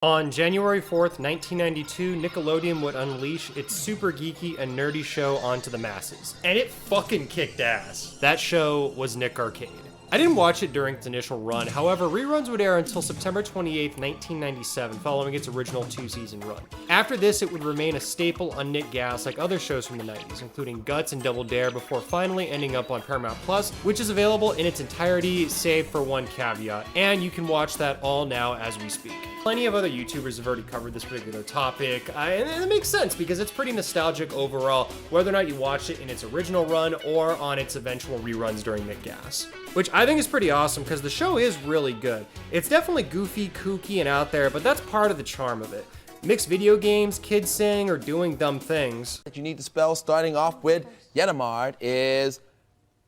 On January 4th, 1992, Nickelodeon would unleash its super geeky and nerdy show onto the masses. And it fucking kicked ass. That show was Nick Arcade. I didn't watch it during its initial run, however, reruns would air until September 28th, 1997, following its original 2-season run. After this, it would remain a staple on Nick Gas like other shows from the 90s, including Guts and Double Dare, before finally ending up on Paramount Plus, which is available in its entirety, save for one caveat, and you can watch that all now as we speak. Plenty of other YouTubers have already covered this particular topic, and it makes sense because it's pretty nostalgic overall, whether or not you watch it in its original run or on its eventual reruns during Nick Gas. Which I think is pretty awesome because the show is really good. It's definitely goofy, kooky, and out there, but that's part of the charm of it. Mix video games, kids sing, or doing dumb things. That you need to spell starting off with Yetamard is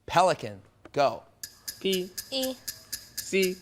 pelican. Go. P-E-C.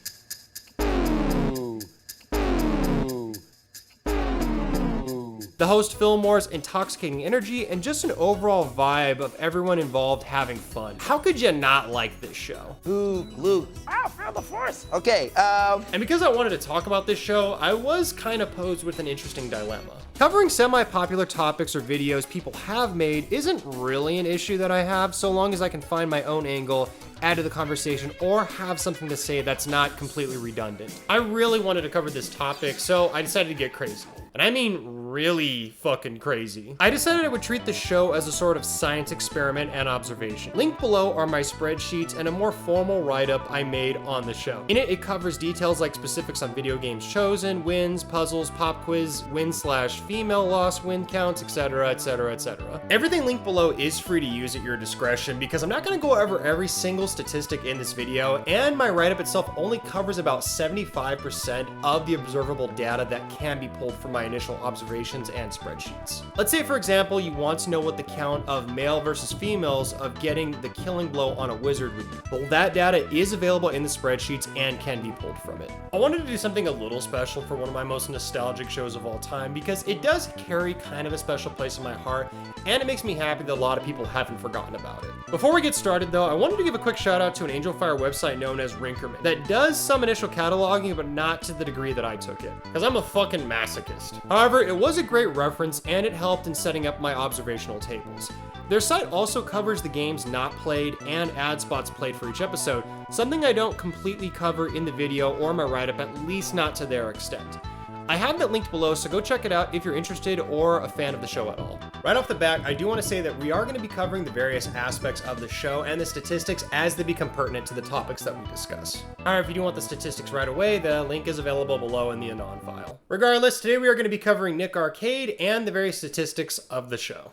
The host Fillmore's intoxicating energy and just an overall vibe of everyone involved having fun. How could you not like this show? Ooh, Luke. I found the force. Okay, And because I wanted to talk about this show, I was kind of posed with an interesting dilemma. Covering semi-popular topics or videos people have made isn't really an issue that I have, so long as I can find my own angle, add to the conversation, or have something to say that's not completely redundant. I really wanted to cover this topic, so I decided to get crazy. And I mean really fucking crazy. I decided I would treat the show as a sort of science experiment and observation. Linked below are my spreadsheets and a more formal write-up I made on the show. In it covers details like specifics on video games chosen, wins, puzzles, pop quiz, win/female loss, win counts, etc, etc, etc. Everything linked below is free to use at your discretion because I'm not going to go over every single statistic in this video, and my write-up itself only covers about 75% of the observable data that can be pulled from my initial observations and spreadsheets. Let's say, for example, you want to know what the count of male versus females of getting the killing blow on a wizard would be. Well, that data is available in the spreadsheets and can be pulled from it. I wanted to do something a little special for one of my most nostalgic shows of all time because it does carry kind of a special place in my heart, and it makes me happy that a lot of people haven't forgotten about it. Before we get started though, I wanted to give a quick shout out to an Angel Fire website known as Rinkerman that does some initial cataloging, but not to the degree that I took it, because I'm a fucking masochist. However, it was a great reference and it helped in setting up my observational tables. Their site also covers the games not played and ad spots played for each episode, something I don't completely cover in the video or my write-up, at least not to their extent. I have that linked below, so go check it out if you're interested or a fan of the show at all. Right off the bat, I do want to say that we are going to be covering the various aspects of the show and the statistics as they become pertinent to the topics that we discuss. However, if you do want the statistics right away, the link is available below in the anon file. Regardless, today we are going to be covering Nick Arcade and the various statistics of the show.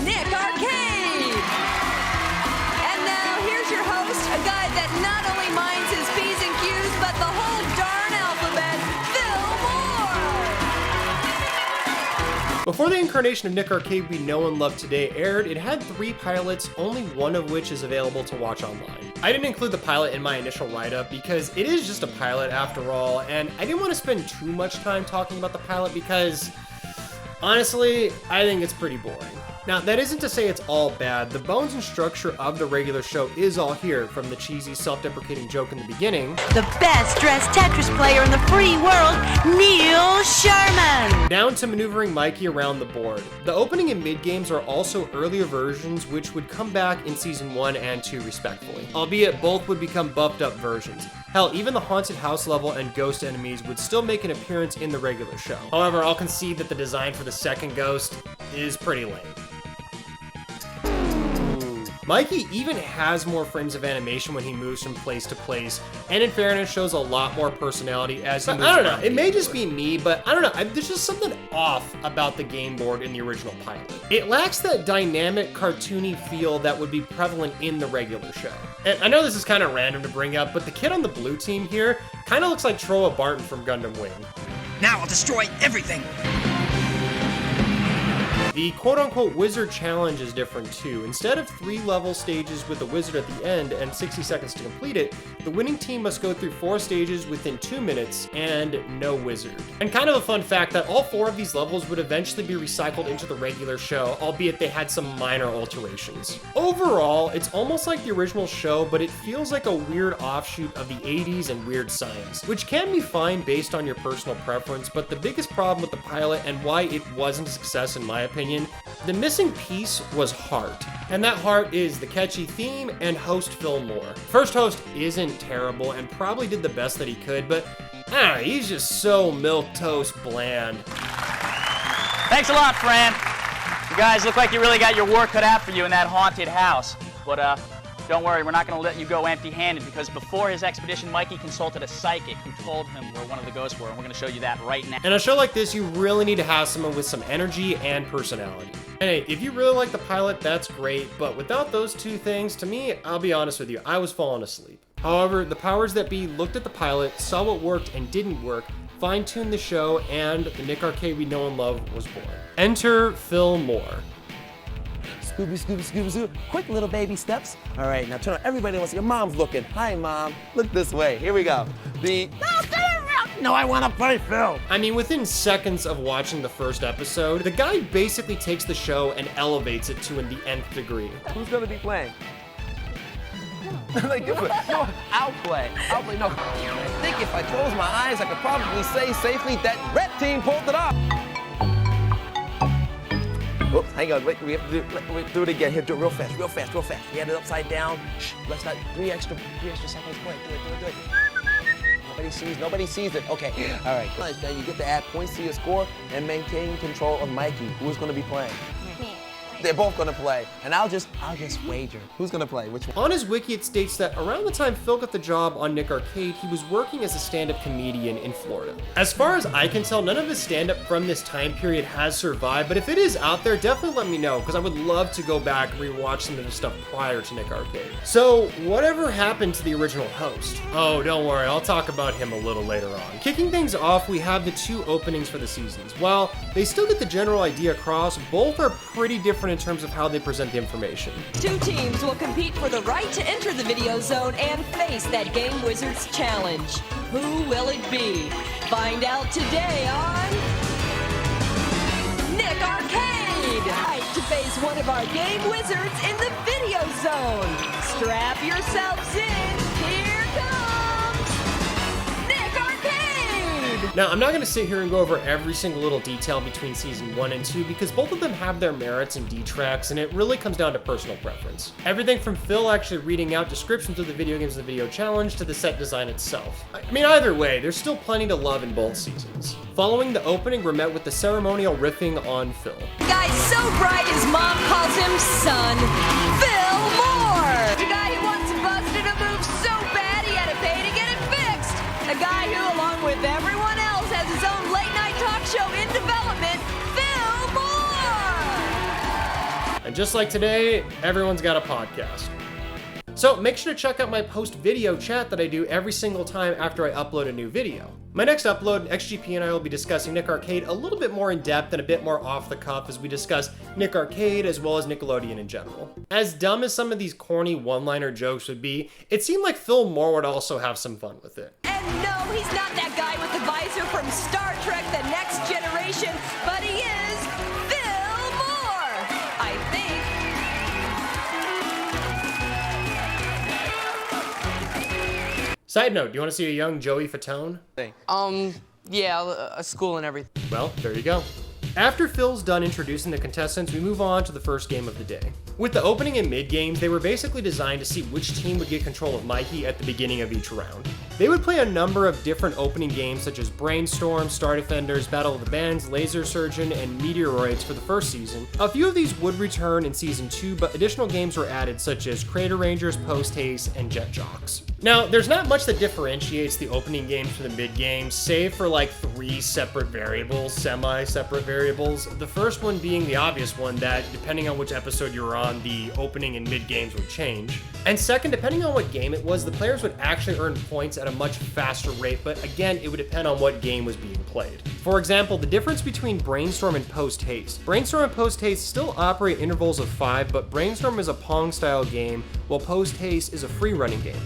Nick Arcade! And now here's your host, a guy that not only minds his P's and Q's, but the whole darn alphabet, Phil Moore! Before the incarnation of Nick Arcade we know and love today aired, it had 3 pilots, only one of which is available to watch online. I didn't include the pilot in my initial write-up because it is just a pilot after all, and I didn't want to spend too much time talking about the pilot because, honestly, I think it's pretty boring. Now, that isn't to say it's all bad. The bones and structure of the regular show is all here, from the cheesy, self-deprecating joke in the beginning, the best-dressed Tetris player in the free world, Neil Sharman, down to maneuvering Mikey around the board. The opening and mid-games are also earlier versions, which would come back in Season 1 and 2 respectively, albeit both would become buffed-up versions. Hell, even the haunted house level and ghost enemies would still make an appearance in the regular show. However, I'll concede that the design for the second ghost is pretty lame. Mikey even has more frames of animation when he moves from place to place, and in fairness shows a lot more personality as he moves around. I don't know, it may just be me, but I don't know, there's just something off about the game board in the original pilot. It lacks that dynamic, cartoony feel that would be prevalent in the regular show. And I know this is kind of random to bring up, but the kid on the blue team here kind of looks like Troa Barton from Gundam Wing. Now I'll destroy everything! The quote-unquote wizard challenge is different too. Instead of 3 level stages with a wizard at the end and 60 seconds to complete it, The winning team must go through 4 stages within 2 minutes and no wizard. And kind of a fun fact that all 4 of these levels would eventually be recycled into the regular show, albeit they had some minor alterations. Overall, it's almost like the original show, but it feels like a weird offshoot of the 80s and Weird Science, which can be fine based on your personal preference, but the biggest problem with the pilot and why it wasn't a success in my opinion, the missing piece was heart. And that heart is the catchy theme and host Phil Moore. First host isn't terrible and probably did the best that he could, but he's just so milquetoast bland. Thanks a lot, Fran. You guys look like you really got your work cut out for you in that haunted house. But don't worry, we're not going to let you go empty-handed, because before his expedition, Mikey consulted a psychic who told him where one of the ghosts were, and we're going to show you that right now. In a show like this, you really need to have someone with some energy and personality. And hey, if you really like the pilot, that's great, but without those 2 things, to me, I'll be honest with you, I was falling asleep. However, the powers that be looked at the pilot, saw what worked and didn't work, fine-tuned the show, and the Nick Arcade we know and love was born. Enter Phil Moore. Scooby, Scooby, Scooby, Scooby. Quick little baby steps. All right, now turn on. Everybody wants to. Your mom's looking. Hi, Mom. Look this way. Here we go. No, I want to play Phil. I mean, within seconds of watching the first episode, the guy basically takes the show and elevates it to the nth degree. Who's going to be playing? Like, no, I'll play. No, I think if I close my eyes, I could probably say safely that red team pulled it off. Oops, hang on, wait, we have to do it again. Here, do it real fast. We had it upside down. Shh, let's not, 3 extra seconds. Go ahead, do it. Nobody sees it. Okay, all right. Now you get to add points to your score and maintain control of Mikey. Who's gonna be playing? They're both gonna play, and I'll just wager. Who's gonna play? Which one? On his wiki, it states that around the time Phil got the job on Nick Arcade, he was working as a stand-up comedian in Florida. As far as I can tell, none of his stand-up from this time period has survived, but if it is out there, definitely let me know, because I would love to go back and rewatch some of the stuff prior to Nick Arcade. So, whatever happened to the original host? Oh, don't worry, I'll talk about him a little later on. Kicking things off, we have the 2 openings for the seasons. While they still get the general idea across, both are pretty different in terms of how they present the information. 2 teams will compete for the right to enter the video zone and face that Game Wizards challenge. Who will it be? Find out today on Nick Arcade! Right to face one of our Game Wizards in the video zone. Strap yourselves in. Here comes Nick Arcade! Now, I'm not going to sit here and go over every single little detail between season 1 and 2 because both of them have their merits and detracts, and it really comes down to personal preference. Everything from Phil actually reading out descriptions of the video games in the video challenge to the set design itself. I mean, either way, there's still plenty to love in both seasons. Following the opening, we're met with the ceremonial riffing on Phil. The guy's so bright his mom calls him son. Phil Moore! The guy who wants busted a move so bad he had to pay to get it fixed. The guy who, along with everyone else, has his own late-night talk show in development, Phil Moore! And just like today, everyone's got a podcast. So make sure to check out my post-video chat that I do every single time after I upload a new video. My next upload, XGP and I will be discussing Nick Arcade a little bit more in depth and a bit more off the cuff as we discuss Nick Arcade as well as Nickelodeon in general. As dumb as some of these corny one-liner jokes would be, it seemed like Phil Moore would also have some fun with it. And no, he's not that guy with the visor from Star Trek The Next Generation, but he is Phil Moore, I think. Side note, do you want to see a young Joey Fatone? Yeah, a school and everything. Well, there you go. After Phil's done introducing the contestants, we move on to the first game of the day. With the opening and mid games, they were basically designed to see which team would get control of Mikey at the beginning of each round. They would play a number of different opening games such as Brainstorm, Star Defenders, Battle of the Bands, Laser Surgeon, and Meteoroids for the first season. A few of these would return in season 2, but additional games were added such as Crater Rangers, Post Haste, and Jet Jocks. Now, there's not much that differentiates the opening games from the mid games, save for like 3 separate variables, semi-separate variables. The first one being the obvious one that, depending on which episode you were on, the opening and mid games would change. And second, depending on what game it was, the players would actually earn points at a much faster rate, but again, it would depend on what game was being played. For example, the difference between Brainstorm and Post Haste. Brainstorm and Post Haste still operate intervals of 5, but Brainstorm is a Pong-style game, while Post Haste is a free-running game.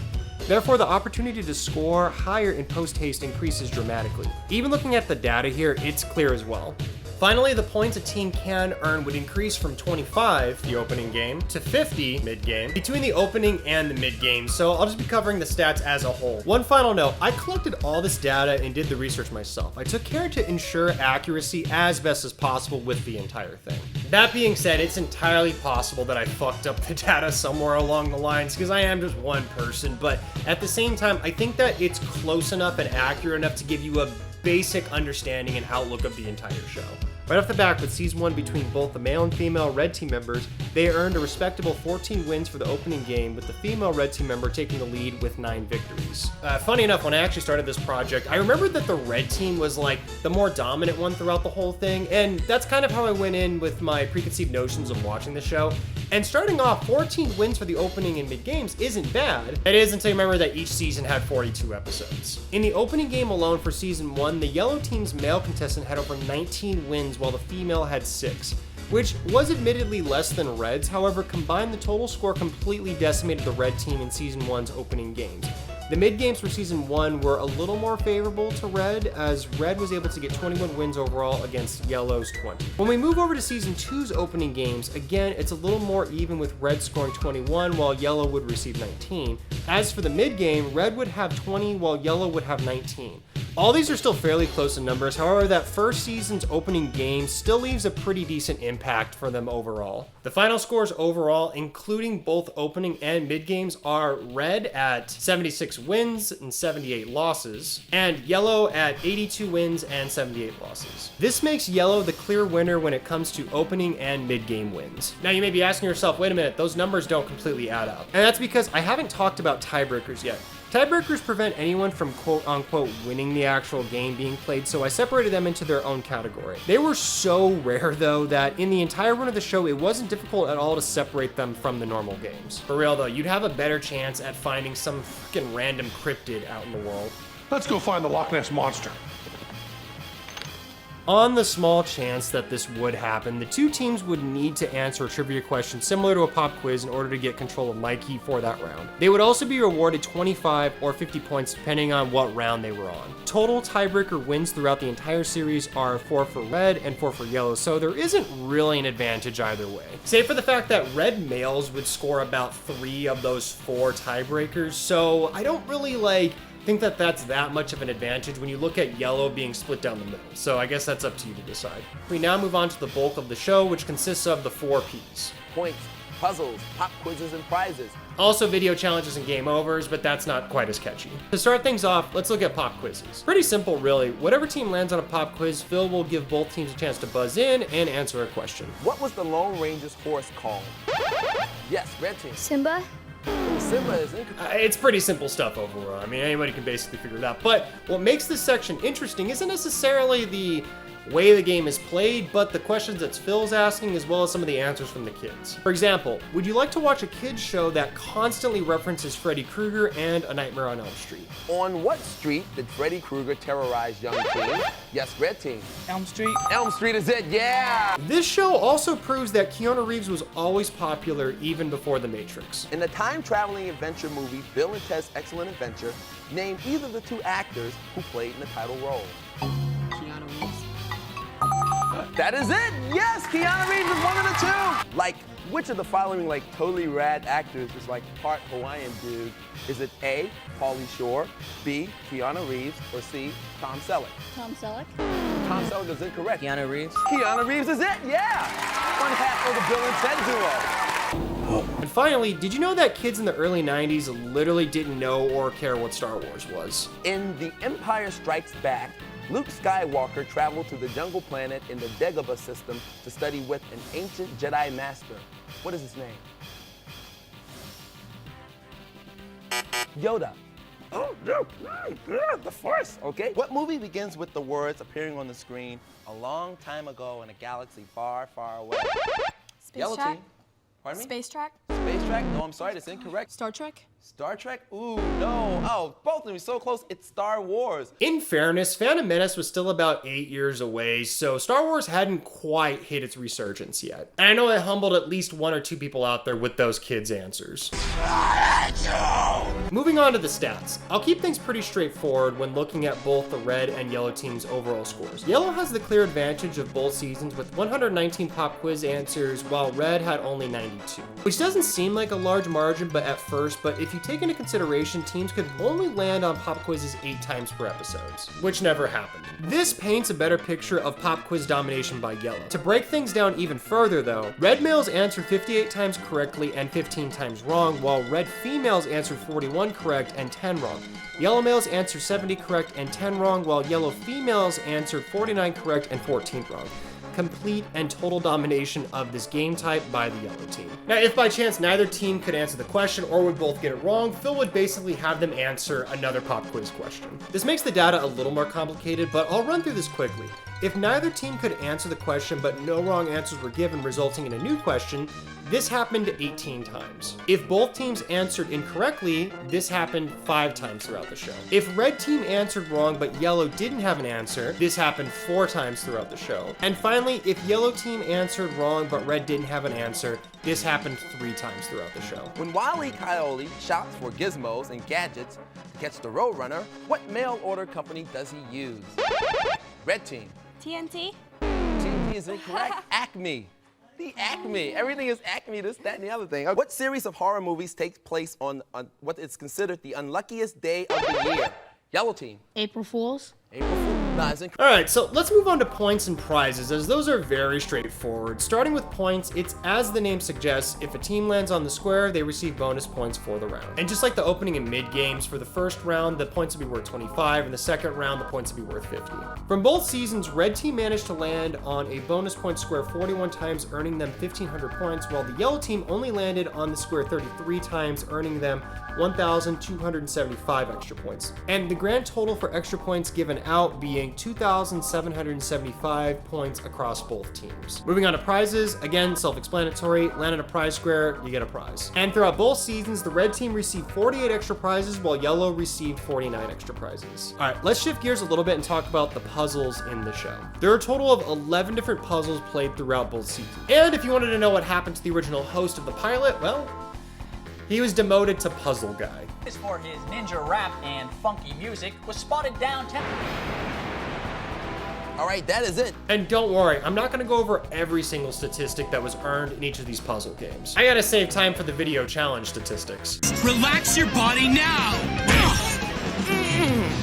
Therefore, the opportunity to score higher in post-haste increases dramatically. Even looking at the data here, it's clear as well. Finally, the points a team can earn would increase from 25, the opening game, to 50, mid-game, between the opening and the mid-game, so I'll just be covering the stats as a whole. One final note, I collected all this data and did the research myself. I took care to ensure accuracy as best as possible with the entire thing. That being said, it's entirely possible that I fucked up the data somewhere along the lines, because I am just one person, but at the same time, I think that it's close enough and accurate enough to give you a basic understanding and outlook of the entire show. Right off the bat, with Season 1 between both the male and female Red Team members, they earned a respectable 14 wins for the opening game, with the female Red Team member taking the lead with 9 victories. Funny enough, when I actually started this project, I remembered that the Red Team was like the more dominant one throughout the whole thing, and that's kind of how I went in with my preconceived notions of watching the show. And starting off, 14 wins for the opening and mid-games isn't bad. It is until you remember that each season had 42 episodes. In the opening game alone for Season 1, the Yellow Team's male contestant had over 19 wins while the female had 6, which was admittedly less than Red's. However, combined, the total score completely decimated the Red Team in Season 1's opening games. The mid-games for Season 1 were a little more favorable to Red, as Red was able to get 21 wins overall against Yellow's 20. When we move over to Season 2's opening games, again, it's a little more even, with Red scoring 21 while Yellow would receive 19. As for the mid-game, Red would have 20 while Yellow would have 19. All these are still fairly close in numbers, however, that first season's opening game still leaves a pretty decent impact for them overall. The final scores overall, including both opening and mid-games, are Red at 76 wins and 78 losses, and Yellow at 82 wins and 78 losses. This makes Yellow the clear winner when it comes to opening and mid-game wins. Now you may be asking yourself, wait a minute, those numbers don't completely add up. And that's because I haven't talked about tiebreakers yet. Tiebreakers prevent anyone from quote-unquote winning the actual game being played, so I separated them into their own category. They were so rare, though, that in the entire run of the show, it wasn't difficult at all to separate them from the normal games. For real, though, you'd have a better chance at finding some freaking random cryptid out in the world. Let's go find the Loch Ness Monster. On the small chance that this would happen, the two teams would need to answer a trivia question similar to a pop quiz in order to get control of Mikey for that round. They would also be rewarded 25 or 50 points depending on what round they were on. Total tiebreaker wins throughout the entire series are 4 for Red and 4 for Yellow, so there isn't really an advantage either way. Save for the fact that Red males would score about 3 of those 4 tiebreakers, so I don't really think that that's that much of an advantage when you look at Yellow being split down the middle, so I guess that's up to you to decide. We now move on to the bulk of the show, which consists of the 4 Ps. Points, puzzles, pop quizzes, and prizes. Also video challenges and game overs, but that's not quite as catchy. To start things off, let's look at pop quizzes. Pretty simple, really. Whatever team lands on a pop quiz, Phil will give both teams a chance to buzz in and answer a question. What was the Lone Ranger's horse called? Yes, Red Team. Simba? Simba is incorrect. It's pretty simple stuff overall. I mean, anybody can basically figure it out. But what makes this section interesting isn't necessarily the way the game is played, but the questions that Phil's asking, as well as some of the answers from the kids. For example, would you like to watch a kids show that constantly references Freddy Krueger and A Nightmare on Elm Street? On what street did Freddy Krueger terrorize young teens? Yes, Red Team. Elm Street. Elm Street is it, yeah! This show also proves that Keanu Reeves was always popular even before The Matrix. In the time-traveling adventure movie Bill and Ted's Excellent Adventure, name either of the 2 actors who played in the title role. Keanu Reeves. That is it! Yes, Keanu Reeves is one of the 2! Like, which of the following, totally rad actors is, part Hawaiian dude? Is it A, Pauly Shore, B, Keanu Reeves, or C, Tom Selleck? Tom Selleck? Tom Selleck is incorrect. Keanu Reeves. Keanu Reeves is it, yeah! Fun hat for the Bill and Ted duo. And finally, did you know that kids in the early 90s literally didn't know or care what Star Wars was? In The Empire Strikes Back, Luke Skywalker traveled to the jungle planet in the Dagobah system to study with an ancient Jedi master. What is his name? Yoda. Oh, no, the Force. Okay. What movie begins with the words appearing on the screen a long time ago in a galaxy far, far away? Space Yellow Track? Team. Pardon me? Space Track? Space Track? No, I'm sorry, that's incorrect. Star Trek? Star Trek? Ooh, no. Oh, both of them are so close. It's Star Wars. In fairness, Phantom Menace was still about 8 years away, so Star Wars hadn't quite hit its resurgence yet. And I know it humbled at least 1 or 2 people out there with those kids' answers. Moving on to the stats. I'll keep things pretty straightforward when looking at both the red and yellow teams' overall scores. Yellow has the clear advantage of both seasons with 119 pop quiz answers, while red had only 92. Which doesn't seem like a large margin but if you take into consideration teams could only land on pop quizzes 8 times per episodes, which never happened. This paints a better picture of pop quiz domination by yellow. To break things down even further though, red males answered 58 times correctly and 15 times wrong, while red females answered 41 correct and 10 wrong. Yellow males answered 70 correct and 10 wrong, while yellow females answered 49 correct and 14 wrong. Complete and total domination of this game type by the yellow team. Now, if by chance neither team could answer the question or would both get it wrong, Phil would basically have them answer another pop quiz question. This makes the data a little more complicated, but I'll run through this quickly. If neither team could answer the question but no wrong answers were given, resulting in a new question, this happened 18 times. If both teams answered incorrectly, this happened 5 times throughout the show. If red team answered wrong but yellow didn't have an answer, this happened 4 times throughout the show. And finally, if yellow team answered wrong but red didn't have an answer, this happened 3 times throughout the show. When Wile E. Coyote shops for gizmos and gadgets to catch the Roadrunner, what mail order company does he use? Red team. TNT? TNT is incorrect. Acme. The Acme. Everything is Acme, this, that, and the other thing. What series of horror movies takes place on what is considered the unluckiest day of the year? Yellow team. April Fools? April Fool. No, it's incorrect. Alright, so let's move on to points and prizes, as those are very straightforward. Starting with points, it's as the name suggests, if a team lands on the square, they receive bonus points for the round. And just like the opening and mid games, for the first round, the points will be worth 25, and the second round, the points will be worth 50. From both seasons, red team managed to land on a bonus point square 41 times, earning them 1,500 points, while the yellow team only landed on the square 33 times, earning them 1,275 extra points. And the grand total for extra points given out being 2,775 points across both teams. Moving on to prizes, again, self-explanatory, land on a prize square, you get a prize. And throughout both seasons, the red team received 48 extra prizes, while yellow received 49 extra prizes. All right, let's shift gears a little bit and talk about the puzzles in the show. There are a total of 11 different puzzles played throughout both seasons. And if you wanted to know what happened to the original host of the pilot, well, he was demoted to Puzzle Guy. For his ninja rap and funky music, was spotted downtown. All right, that is it. And don't worry, I'm not gonna go over every single statistic that was earned in each of these puzzle games. I gotta save time for the video challenge statistics. Relax your body now.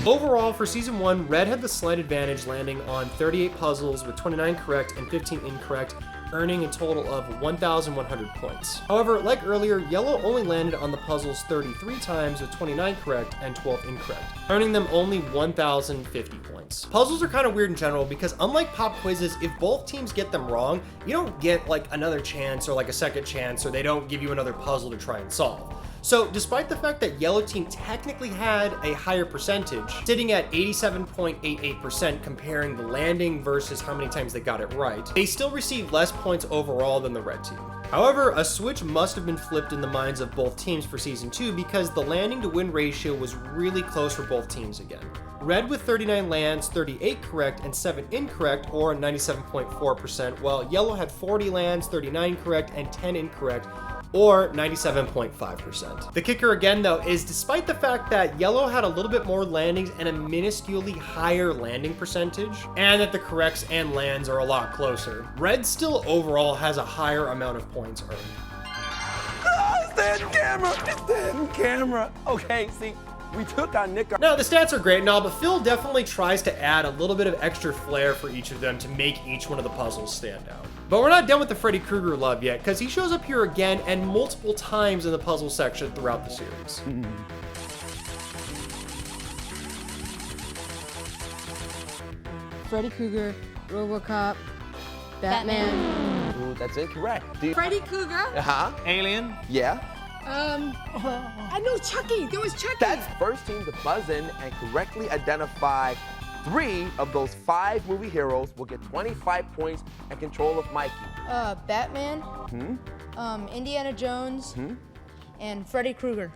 Overall, for season 1, red had the slight advantage, landing on 38 puzzles with 29 correct and 15 incorrect, earning a total of 1,100 points. However, like earlier, yellow only landed on the puzzles 33 times with 29 correct and 12 incorrect, earning them only 1,050 points. Puzzles are kind of weird in general because unlike pop quizzes, if both teams get them wrong, you don't get like another chance or like a second chance, or they don't give you another puzzle to try and solve. So despite the fact that yellow team technically had a higher percentage, sitting at 87.88% comparing the landing versus how many times they got it right, they still received less points overall than the red team. However, a switch must have been flipped in the minds of both teams for season 2 because the landing to win ratio was really close for both teams again. Red with 39 lands, 38 correct, and 7 incorrect, or 97.4%, while yellow had 40 lands, 39 correct, and 10 incorrect, or 97.5%. The kicker again though is despite the fact that yellow had a little bit more landings and a minusculely higher landing percentage, and that the corrects and lands are a lot closer, red still overall has a higher amount of points earned. It's dead in camera. It's dead in camera. Okay, see, we took on Nick. Now, the stats are great and all, but Phil definitely tries to add a little bit of extra flair for each of them to make each one of the puzzles stand out. But we're not done with the Freddy Krueger love yet, because he shows up here again and multiple times in the puzzle section throughout the series. Freddy Krueger, RoboCop, Batman. Ooh, that's incorrect. Freddy Krueger? Uh-huh. Alien? Yeah. I know Chucky. There was Chucky. That's first team to buzz in and correctly identify 3 of those 5 movie heroes will get 25 points and control of Mikey. Batman, Indiana Jones, and Freddy Krueger.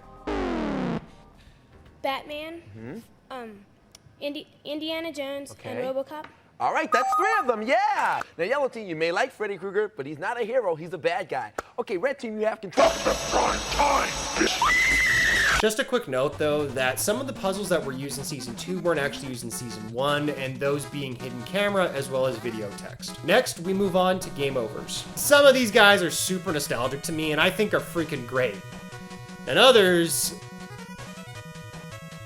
Batman, Indiana Jones, and RoboCop. All right, that's 3 of them, yeah! Now, yellow team, you may like Freddy Krueger, but he's not a hero, he's a bad guy. Okay, red team, you have control. The prime time. Just a quick note though, that some of the puzzles that were used in Season 2 weren't actually used in Season 1, and those being hidden camera as well as video text. Next, we move on to game overs. Some of these guys are super nostalgic to me and I think are freaking great. And others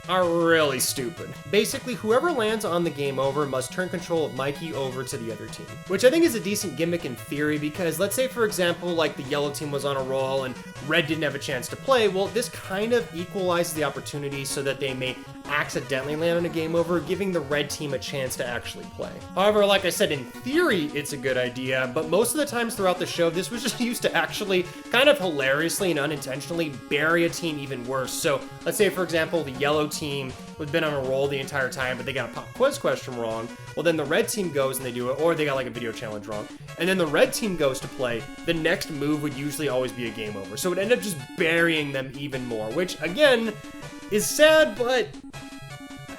are really stupid. Basically, whoever lands on the game over must turn control of Mikey over to the other team, which I think is a decent gimmick in theory because let's say, for example, like the yellow team was on a roll and red didn't have a chance to play. Well, this kind of equalizes the opportunity so that they may accidentally land on a game over, giving the red team a chance to actually play. However, like I said, in theory, it's a good idea, but most of the times throughout the show, this was just used to actually kind of hilariously and unintentionally bury a team even worse. So let's say, for example, the yellow team had been on a roll the entire time, but they got a pop quiz question wrong. Well, then the red team goes and they do it, or they got like a video challenge wrong. And then the red team goes to play. The next move would usually always be a game over. So it would end up just burying them even more, which again is sad, but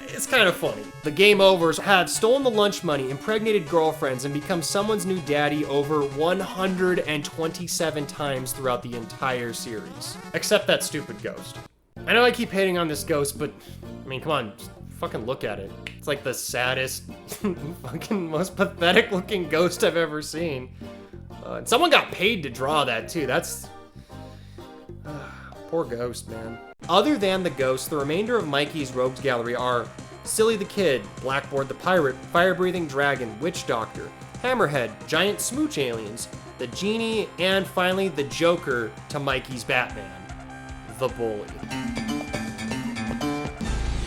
it's kind of funny. The game overs have stolen the lunch money, impregnated girlfriends, and become someone's new daddy over 127 times throughout the entire series. Except that stupid ghost. I know I keep hating on this ghost, but I mean, come on, just fucking look at it. It's like the saddest, fucking most pathetic looking ghost I've ever seen. And someone got paid to draw that too. That's poor ghost, man. Other than the ghost, the remainder of Mikey's rogues gallery are Silly the Kid, Blackboard the Pirate, Fire-Breathing Dragon, Witch Doctor, Hammerhead, Giant Smooch Aliens, the Genie, and finally the Joker to Mikey's Batman, the Bully.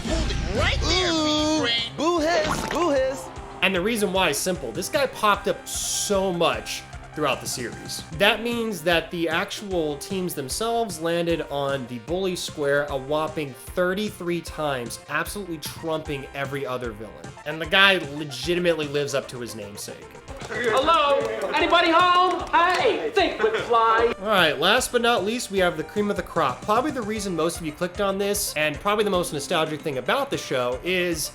Hold it right there, B-Brain. Boo hiss, boo hiss. And the reason why is simple. This guy popped up so much throughout the series. That means that the actual teams themselves landed on the Bully Square a whopping 33 times, absolutely trumping every other villain. And the guy legitimately lives up to his namesake. Hello? Anybody home? Hey, think with fly. Alright, last but not least, we have the cream of the crop. Probably the reason most of you clicked on this, and probably the most nostalgic thing about the show, is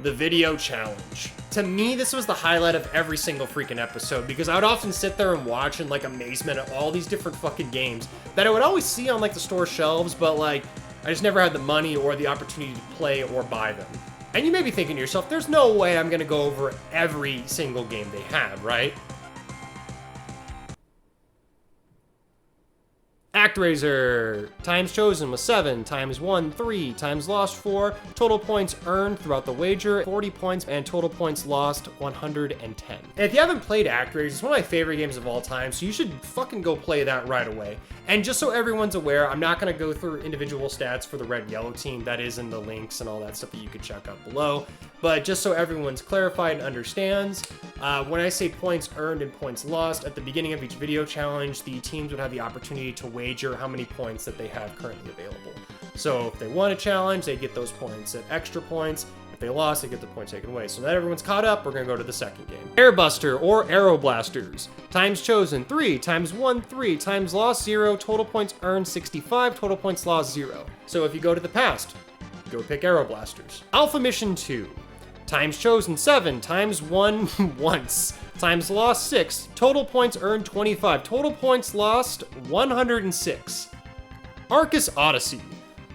the video challenge. To me, this was the highlight of every single freaking episode because I would often sit there and watch in like amazement at all these different fucking games that I would always see on like the store shelves, but like I just never had the money or the opportunity to play or buy them. And you may be thinking to yourself, there's no way I'm gonna go over every single game they have, right? ActRaiser, times chosen was 7, times won 3, times lost 4, total points earned throughout the wager 40 points, and total points lost 110. And if you haven't played ActRaiser, it's one of my favorite games of all time, so you should fucking go play that right away. And just so everyone's aware, I'm not gonna go through individual stats for the red yellow team. That is in the links and all that stuff that you could check out below. But just so everyone's clarified and understands, when I say points earned and points lost, at the beginning of each video challenge, the teams would have the opportunity to wager how many points that they have currently available. So if they won a challenge, they get those points at extra points. If they lost, they get the points taken away. So now that everyone's caught up, we're gonna go to the second game. Airbuster or Arrow Blasters. Times chosen 3, times won 3, times lost 0, total points earned 65, total points lost 0. So if you go to the past, go pick Arrow Blasters. Alpha Mission 2. Times chosen 7, times won once, times lost 6, total points earned 25, total points lost 106. Arcus Odyssey.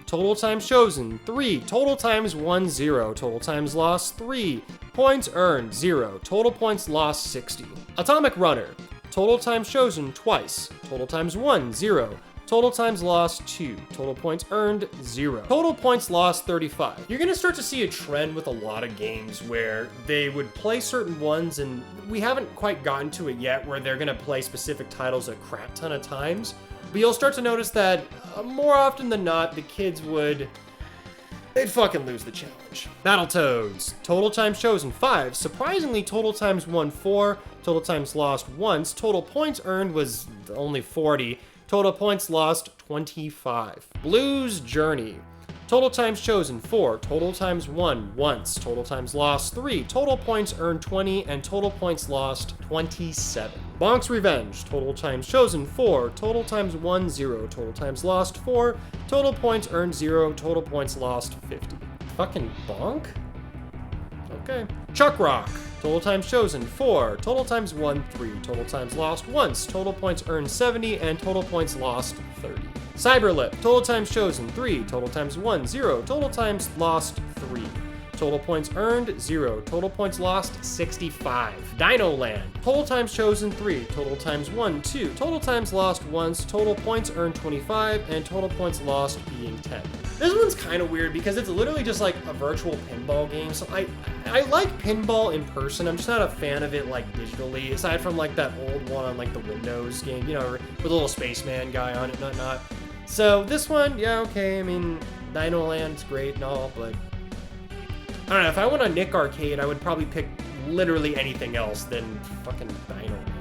Total times chosen 3, total times won 0, total times lost 3, points earned 0, total points lost 60. Atomic Runner. Total times chosen twice, total times won 0, total times lost 2, total points earned 0, total points lost 35. You're gonna start to see a trend with a lot of games where they would play certain ones, and we haven't quite gotten to it yet where they're gonna play specific titles a crap ton of times. But you'll start to notice that more often than not, the kids they'd fucking lose the challenge. Battletoads. Total times chosen 5. Surprisingly, total times won 4. Total times lost once. Total points earned was only 40. Total points lost 25. Blues Journey. Total times chosen 4. Total times won once. Total times lost 3. Total points earned 20. And total points lost 27. Bonk's Revenge. Total times chosen 4. Total times won 0. Total times lost 4. Total points earned 0. Total points lost 50. Fucking bonk? Okay. Chuck Rock. Total times chosen 4. Total times won 3. Total times lost once. Total points earned 70. And total points lost 30. Cyberlip, total times chosen 3, total times won 0, total times lost 3. Total points earned, 0. Total points lost, 65. Dino Land. Total times chosen, 3. Total times won, 2. Total times lost, once. Total points earned, 25. And total points lost being 10. This one's kind of weird because it's literally just like a virtual pinball game. So I like pinball in person. I'm just not a fan of it like digitally. Aside from like that old one on like the Windows game, you know, with a little spaceman guy on it and whatnot. So this one, yeah, okay. I mean, Dino Land's great and all, but I don't know, if I went on Nick Arcade, I would probably pick literally anything else than fucking Dino Land.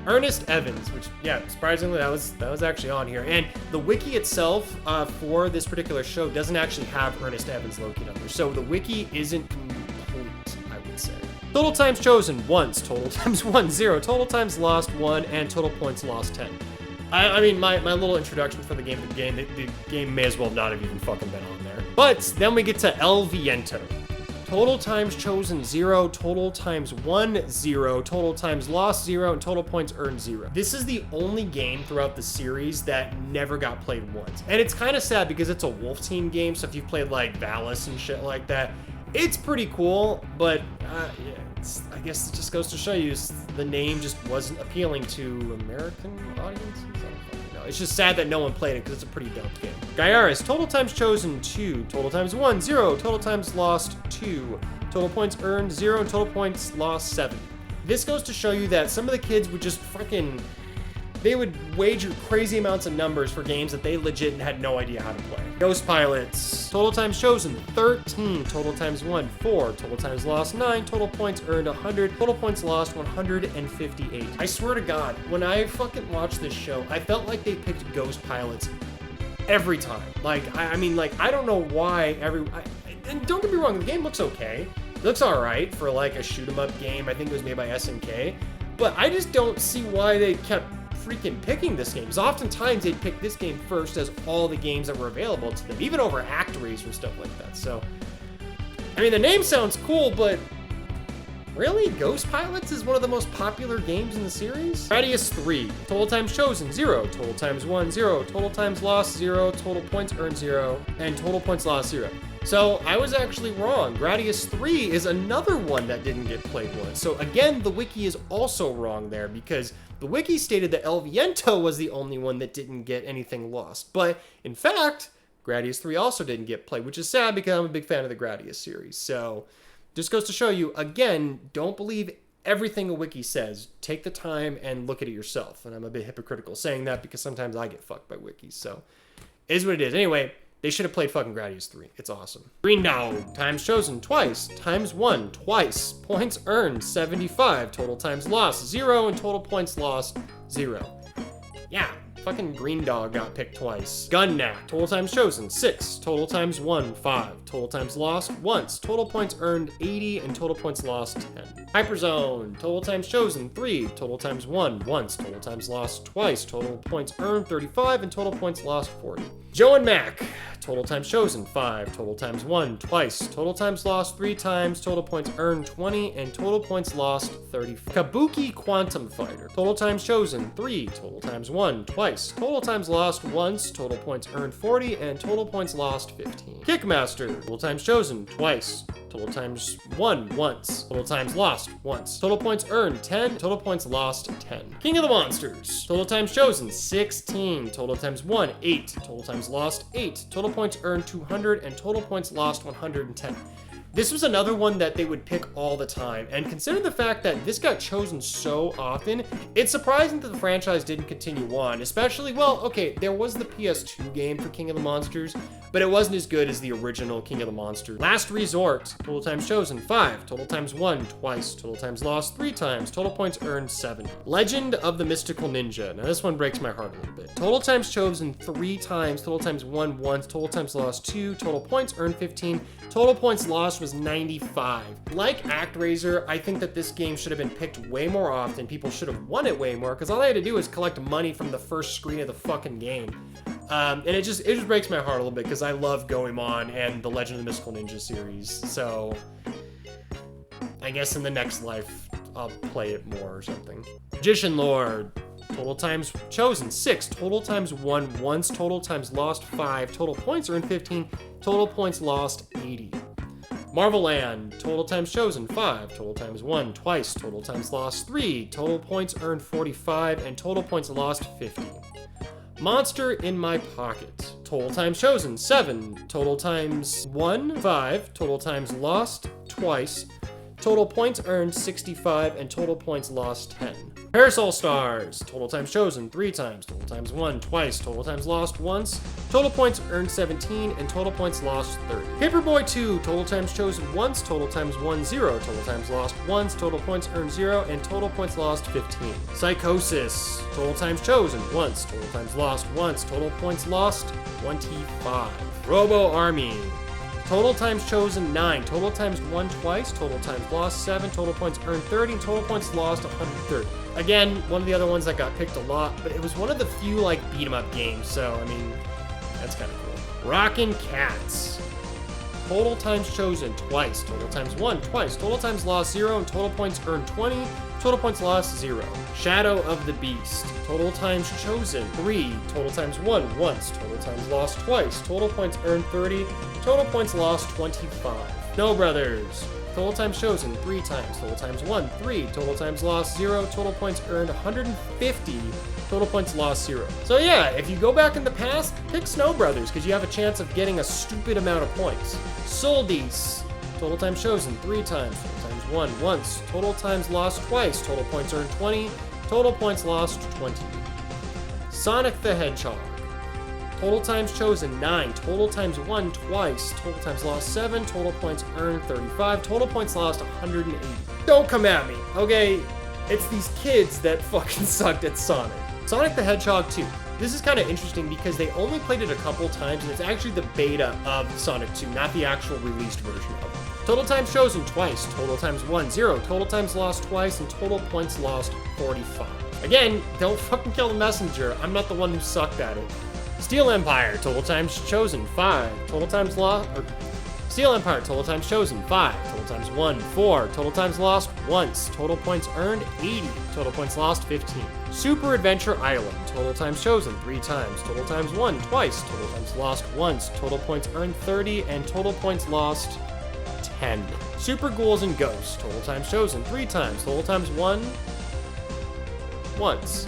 Ernest Evans, which, yeah, surprisingly, that was actually on here. And the wiki itself for this particular show doesn't actually have Ernest Evans located on there. So the wiki isn't complete, I would say. Total times chosen, once. Total times won, 0. Total times lost, 1. And total points lost, 10. I mean, my little introduction for the game may as well not have even fucking been on there. But then we get to El Viento. Total times chosen, 0. Total times won, 0. Total times lost, 0. And total points earned, 0. This is the only game throughout the series that never got played once. And it's kind of sad because it's a Wolf Team game, so if you've played like Valis and shit like that, it's pretty cool, but yeah, I guess it just goes to show you the name just wasn't appealing to American audiences. It's just sad that no one played it because it's a pretty dope game. Gaiaris, total times chosen, 2. Total times won, 0. Total times lost, 2. Total points earned, 0. And total points lost, 7. This goes to show you that some of the kids would just they would wager crazy amounts of numbers for games that they legit had no idea how to play. Ghost Pilots, total times chosen, 13. Total times won, 4. Total times lost, 9. Total points earned, 100. Total points lost, 158. I swear to God, when I fucking watched this show, I felt like they picked Ghost Pilots every time. Like, I mean, like, I don't know why and don't get me wrong, the game looks okay. It looks alright for like a shoot 'em up game. I think it was made by SNK. But I just don't see why they kept freaking picking this game. Because oftentimes they'd pick this game first as all the games that were available to them, even over Actories or stuff like that. So, I mean, the name sounds cool, but really? Ghost Pilots is one of the most popular games in the series? Gradius 3. Total times chosen, 0. Total times won, 0. Total times lost, 0. Total points earned, 0. And total points lost, 0. So I was actually wrong. Gradius 3 is another one that didn't get played once. So again, the wiki is also wrong there because the wiki stated that El Viento was the only one that didn't get anything lost. But in fact, Gradius 3 also didn't get played, which is sad because I'm a big fan of the Gradius series. So just goes to show you, again, don't believe everything a wiki says. Take the time and look at it yourself. And I'm a bit hypocritical saying that because sometimes I get fucked by wikis. So it is what it is. Anyway, they should have played fucking Gradius 3. It's awesome. Green Dog. Times chosen, twice. Times won, twice. Points earned, 75. Total times lost, 0. And total points lost, 0. Yeah, fucking Green Dog got picked twice. Gun Knack. Total times chosen, 6. Total times won, 5. Total times lost, once. Total points earned, 80. And total points lost, 10. Hyperzone. Total times chosen, 3. Total times won, once. Total times lost, twice. Total points earned, 35. And total points lost, 40. Joe and Mac. Total times chosen, 5. Total times won, twice. Total times lost, 3 times. Total points earned, 20. And total points lost, 35. Kabuki Quantum Fighter. Total times chosen, 3. Total times won, twice. Total times lost, once. Total points earned, 40. And total points lost, 15. Kickmaster. Total times chosen, twice. Total times won, once. Total times lost, once. Total points earned, 10. Total points lost, 10. King of the Monsters. Total times chosen, 16. Total times won, 8. Total times lost, 8. Total points earned, 200. And total points lost, 110. This was another one that they would pick all the time, and considering the fact that this got chosen so often, it's surprising that the franchise didn't continue on, especially, well, okay, there was the PS2 game for King of the Monsters, but it wasn't as good as the original King of the Monsters. Last Resort. Total times chosen, 5. Total times won, twice. Total times lost, 3 times. Total points earned, 70. Legend of the Mystical Ninja. Now this one breaks my heart a little bit. Total times chosen, 3 times. Total times won, once. Total times lost, 2. Total points earned, 15. Total points lost was 95. Like ActRaiser, I think that this game should have been picked way more often. People should have won it way more, because all they had to do was collect money from the first screen of the fucking game. And it just breaks my heart a little bit, because I love Goemon and the Legend of the Mystical Ninja series. So I guess in the next life, I'll play it more or something. Magician Lord. Total times chosen, 6. Total times won once. Total times lost, 5. Total points earned, 15. Total points lost, 80. Marvel Land, total times chosen, 5. Total times won twice. Total times lost, 3. Total points earned, 45. And total points lost, 50. Monster in My Pocket, total times chosen, 7. Total times won, 5. Total times lost, twice. Total points earned, 65. And total points lost, 10. Parasol Stars, total times chosen, 3 times. Total times won, twice. Total times lost, once. Total points earned, 17. And total points lost, 30. Paperboy 2, total times chosen, once. Total times won, 0. Total times lost, once. Total points earned, 0. And total points lost, 15. Psychosis, total times chosen, once. Total times lost, once. Total points lost, 25. Robo Army, total times chosen, 9. Total times won twice. Total times lost, 7. Total points earned, 30. And total points lost, 130. Again, one of the other ones that got picked a lot, but it was one of the few, like, beat-em-up games, so, I mean, that's kind of cool. Rockin' Cats, total times chosen, twice. Total times won, twice. Total times lost, 0. And total points earned, 20. Total points lost, 0. Shadow of the Beast, total times chosen, 3. Total times won, once. Total times lost, twice. Total points earned, 30. Total points lost, 25. Snow Brothers, total times chosen, 3 times. Total times won, 3. Total times lost, 0. Total points earned, 150. Total points lost, 0. So yeah, if you go back in the past, pick Snow Brothers, because you have a chance of getting a stupid amount of points. Soldies, total times chosen, 3 times. Total times won, once. Total times lost, twice. Total points earned, 20. Total points lost, 20. Sonic the Hedgehog, total times chosen, 9. Total times won, twice. Total times lost, 7. Total points earned, 35. Total points lost, 180. Don't come at me, okay? It's these kids that fucking sucked at Sonic. Sonic the Hedgehog 2. This is kind of interesting because they only played it a couple times, and it's actually the beta of Sonic 2, not the actual released version of it. Total times chosen, twice. Total times won, 0. Total times lost, twice. And total points lost, 45. Again, don't fucking kill the messenger. I'm not the one who sucked at it. Steel Empire, total times chosen, 5. Total times lost, Steel Empire, total times chosen, 5. Total times won, 4. Total times lost, once. Total points earned, 80. Total points lost, 15. Super Adventure Island, total times chosen, 3 times. Total times won, twice. Total times lost, once. Total points earned, 30. And total points lost, 10. Super Ghouls and Ghosts, total times chosen, 3 times. Total times won, once.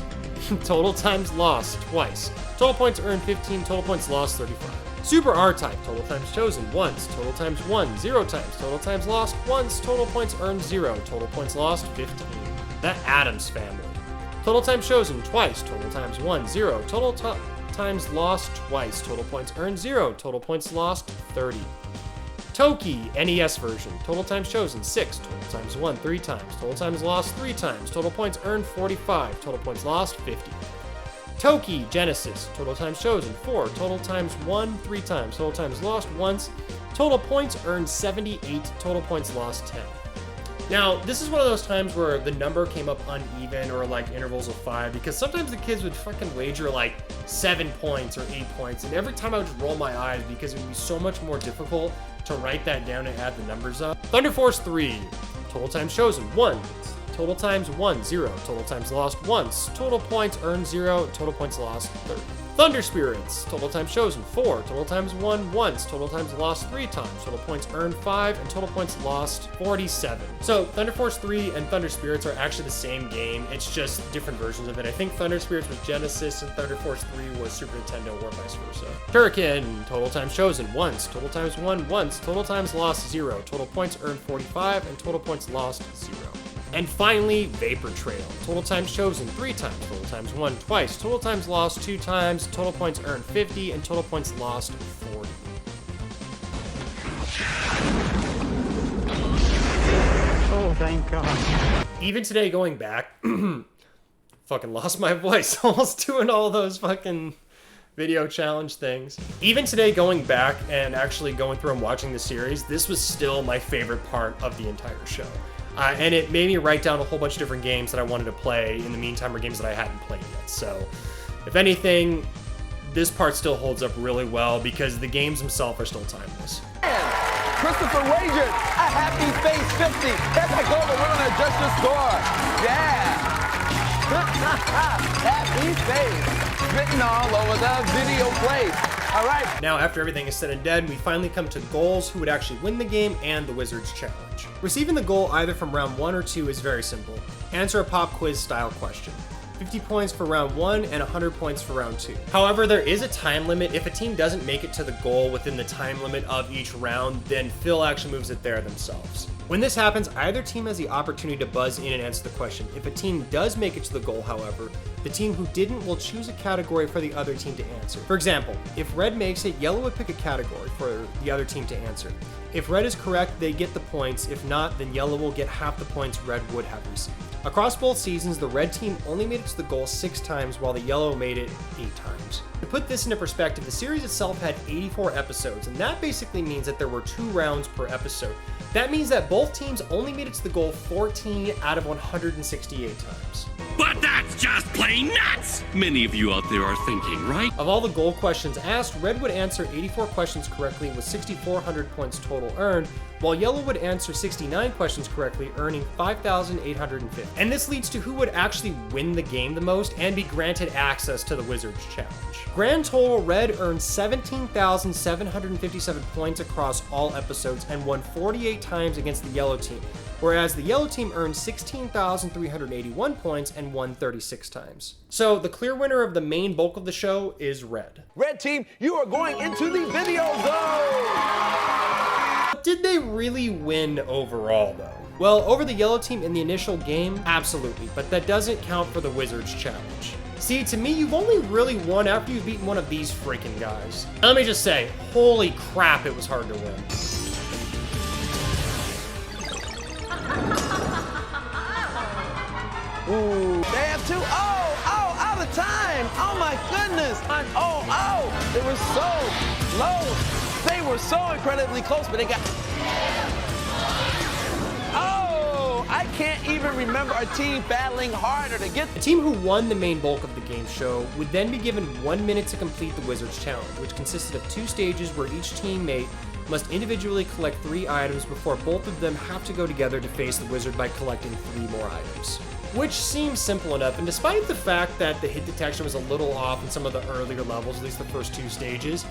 Total times lost, twice. Total points earned, 15. Total points lost, 35. Super R-Type, total times chosen, once. Total times won, 0 times. Total times lost, once. Total points earned, 0. Total points lost, 15. The Addams Family, total times chosen, twice. Total times won, 0. Total times lost, twice. Total points earned, 0. Total points lost, 30. Toki, NES version, total times chosen, 6. Total times won, 3 times. Total times lost, 3 times. Total points earned, 45. Total points lost, 50. Toki, Genesis, total times chosen, 4. Total times won, 3 times. Total times lost, once. Total points earned, 78. Total points lost, 10. Now, this is one of those times where the number came up uneven or like intervals of 5, because sometimes the kids would fucking wager like 7 points or 8 points, and every time I would just roll my eyes because it would be so much more difficult to write that down and add the numbers up. Thunder Force 3, total times chosen, 1. Total times won, 0. Total times lost, once. Total points earned, 0. Total points lost, 30. Thunder Spirits, total times chosen, 4. Total times won, once. Total times lost, 3 times. Total points earned, 5. And total points lost, 47. So Thunder Force 3 and Thunder Spirits are actually the same game. It's just different versions of it. I think Thunder Spirits was Genesis and Thunder Force 3 was Super Nintendo, or vice versa. Turrican, total times chosen, once. Total times won, once. Total times lost, 0. Total points earned, 45. And total points lost, 0. And finally, Vapor Trail, total times chosen, 3 times. Total times won, twice. Total times lost, 2 times. Total points earned, 50. And total points lost, 40. Oh, thank God. Even today, going back, fucking lost my voice almost doing all those fucking video challenge things. Even today, going back and actually going through and watching the series, this was still my favorite part of the entire show. And it made me write down a whole bunch of different games that I wanted to play in the meantime, or games that I hadn't played yet. So, if anything, this part still holds up really well because the games themselves are still timeless. Christopher Wager, a happy face 50. That's like all the women that just scored. Yeah. Happy face. Written all over the video plate. All right. Now, after everything is said and done, we finally come to goals, who would actually win the game, and the Wizards Challenge. Receiving the goal either from round 1 or 2 is very simple. Answer a pop quiz style question. 50 points for round 1 and 100 points for round 2. However, there is a time limit. If a team doesn't make it to the goal within the time limit of each round, then Phil actually moves it there themselves. When this happens, either team has the opportunity to buzz in and answer the question. If a team does make it to the goal, however, the team who didn't will choose a category for the other team to answer. For example, if red makes it, yellow would pick a category for the other team to answer. If red is correct, they get the points. If not, then yellow will get half the points red would have received. Across both seasons, the red team only made it to the goal 6 times, while the yellow made it 8 times. To put this into perspective, the series itself had 84 episodes, and that basically means that there were 2 rounds per episode. That means that both teams only made it to the goal 14 out of 168 times. But that's just plain nuts! Many of you out there are thinking, right? Of all the goal questions asked, red would answer 84 questions correctly with 6,400 points total earned, while yellow would answer 69 questions correctly, earning 5,850. And this leads to who would actually win the game the most and be granted access to the Wizards Challenge. Grand total, red earned 17,757 points across all episodes and won 48 times against the yellow team, whereas the yellow team earned 16,381 points and won 36 times. So the clear winner of the main bulk of the show is red. Red team, you are going into the video zone. Did they really win overall, though? Well, over the yellow team in the initial game, absolutely, but that doesn't count for the Wizards Challenge. See, to me, you've only really won after you've beaten one of these freaking guys. Now, let me just say, holy crap, it was hard to win. Ooh, they have 2. Oh, out of time. Oh my goodness. Oh, it was so close. They were so incredibly close, but they got... Oh, I can't even remember a team battling harder to get... The team who won the main bulk of the game show would then be given 1 minute to complete the Wizards Challenge, which consisted of 2 stages where each teammate must individually collect 3 items before both of them have to go together to face the wizard by collecting 3 more items. Which seems simple enough, and despite the fact that the hit detection was a little off in some of the earlier levels, at least the first 2 stages,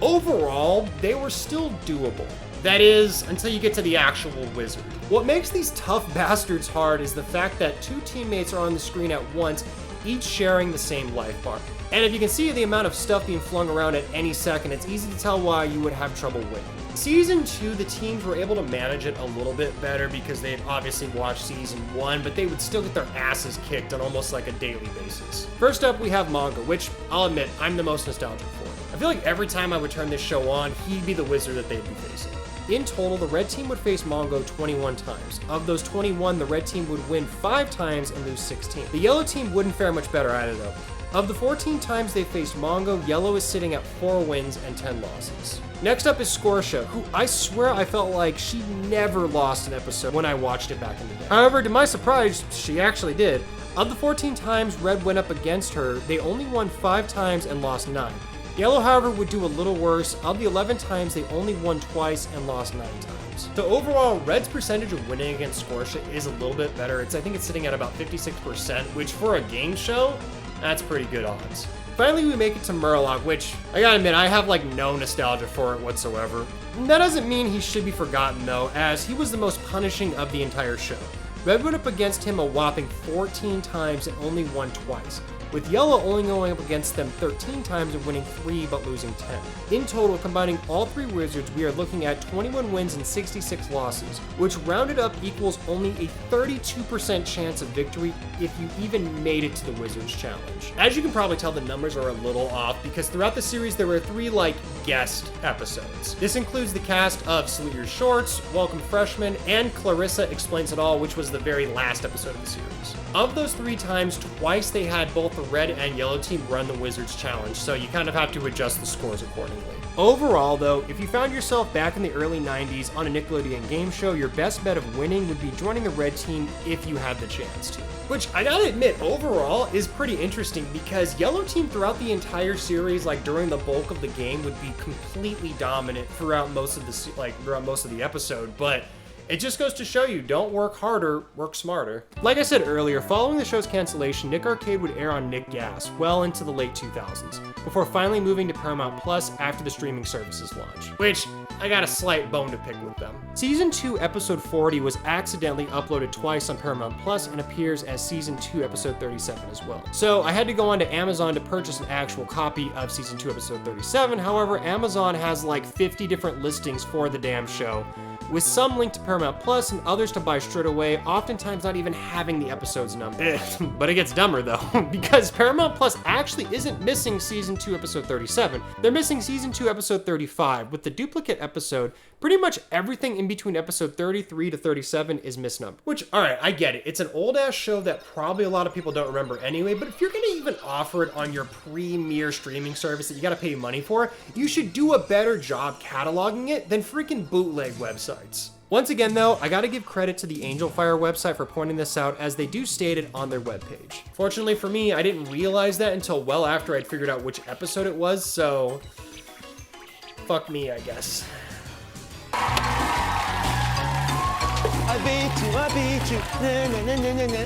overall, they were still doable. That is, until you get to the actual wizard. What makes these tough bastards hard is the fact that 2 teammates are on the screen at once, each sharing the same life bar. And if you can see the amount of stuff being flung around at any second, it's easy to tell why you would have trouble winning. Season 2, the teams were able to manage it a little bit better because they had obviously watched Season 1, but they would still get their asses kicked on almost like a daily basis. First up, we have Mongo, which I'll admit, I'm the most nostalgic for. I feel like every time I would turn this show on, he'd be the wizard that they'd be facing. In total, the red team would face Mongo 21 times. Of those 21, the red team would win 5 times and lose 16. The yellow team wouldn't fare much better either, though. Of the 14 times they faced Mongo, yellow is sitting at 4 wins and 10 losses. Next up is Scorsha, who I swear I felt like she never lost an episode when I watched it back in the day. However, to my surprise, she actually did. Of the 14 times red went up against her, they only won 5 times and lost 9. Yellow, however, would do a little worse. Of the 11 times, they only won twice and lost 9 times. So overall, red's percentage of winning against Scorsha is a little bit better. I think it's sitting at about 56%, which for a game show, that's pretty good odds. Finally, we make it to Murloc, which, I gotta admit, I have like no nostalgia for it whatsoever. That doesn't mean he should be forgotten though, as he was the most punishing of the entire show. Red went up against him a whopping 14 times and only won twice, with yellow only going up against them 13 times and winning 3 but losing 10. In total, combining all 3 wizards, we are looking at 21 wins and 66 losses, which rounded up equals only a 32% chance of victory if you even made it to the Wizards Challenge. As you can probably tell, the numbers are a little off because throughout the series there were 3 guest episodes. This includes the cast of Salute Your Shorts, Welcome Freshmen, and Clarissa Explains It All, which was the very last episode of the series. Of those 3 times, twice they had both the red and yellow team run the Wizards Challenge, so you kind of have to adjust the scores accordingly. Overall, though, if you found yourself back in the early 90s on a Nickelodeon game show, your best bet of winning would be joining the red team if you had the chance to. Which, I gotta admit, overall is pretty interesting because yellow team throughout the entire series, during the bulk of the game, would be completely dominant throughout most of the episode, but It just goes to show you, don't work harder, work smarter. Like I said earlier, following the show's cancellation, Nick Arcade would air on Nick Gas well into the late 2000s, before finally moving to Paramount Plus after the streaming service's launch, which I got a slight bone to pick with them. Season 2, episode 40 was accidentally uploaded twice on Paramount Plus and appears as season 2, episode 37 as well. So I had to go onto Amazon to purchase an actual copy of season 2, episode 37. However, Amazon has like 50 different listings for the damn show, with some linked to Paramount Plus and others to buy straight away, oftentimes not even having the episode's number. But it gets dumber though, because Paramount Plus actually isn't missing season 2, episode 37. They're missing season 2, episode 35, with the duplicate episode. Pretty much everything in between episode 33 to 37 is misnumbered. Which, alright, I get it. It's an old ass show that probably a lot of people don't remember anyway, but if you're gonna even offer it on your premier streaming service that you gotta pay money for, you should do a better job cataloging it than freaking bootleg websites. Once again though, I gotta give credit to the Angel Fire website for pointing this out, as they do state it on their webpage. Fortunately for me, I didn't realize that until well after I'd figured out which episode it was, so fuck me, I guess. I beat you.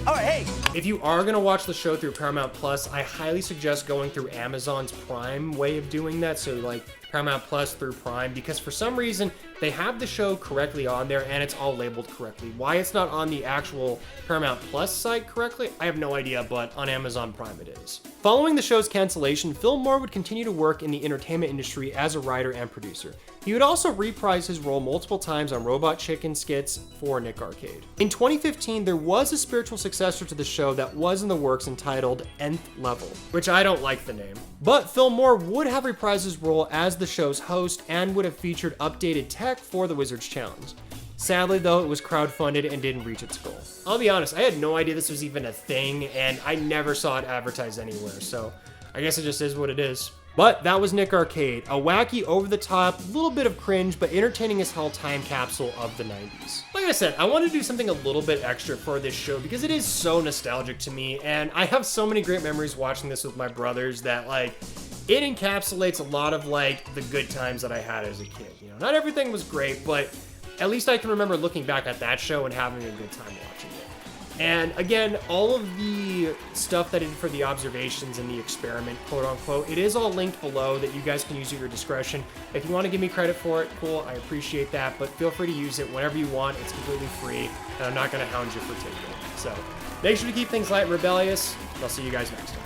All right, hey. If you are gonna watch the show through Paramount Plus, I highly suggest going through Amazon's Prime way of doing that. So like Paramount Plus through Prime, because for some reason they have the show correctly on there and it's all labeled correctly. Why it's not on the actual Paramount Plus site correctly, I have no idea, but on Amazon Prime it is. Following the show's cancellation, Phil Moore would continue to work in the entertainment industry as a writer and producer. He would also reprise his role multiple times on Robot Chicken skits for Nick Arcade. In 2015, there was a spiritual successor to the show that was in the works entitled Nth Level, which I don't like the name. But Phil Moore would have reprised his role as the show's host and would have featured updated tech for the Wizards Challenge. Sadly though, it was crowdfunded and didn't reach its goal. I'll be honest, I had no idea this was even a thing and I never saw it advertised anywhere, so I guess it just is what it is. But that was Nick Arcade, a wacky, over-the-top, little bit of cringe, but entertaining as hell time capsule of the 90s. Like I said, I wanted to do something a little bit extra for this show because it is so nostalgic to me, and I have so many great memories watching this with my brothers that, like, it encapsulates a lot of, like, the good times that I had as a kid. You know, not everything was great, but at least I can remember looking back at that show and having a good time watching it. And again, all of the stuff that I did for the observations and the experiment, quote unquote, it is all linked below that you guys can use at your discretion. If you want to give me credit for it, cool, I appreciate that, but feel free to use it whenever you want. It's completely free, and I'm not going to hound you for taking it. So make sure to keep things light and rebellious, and I'll see you guys next time.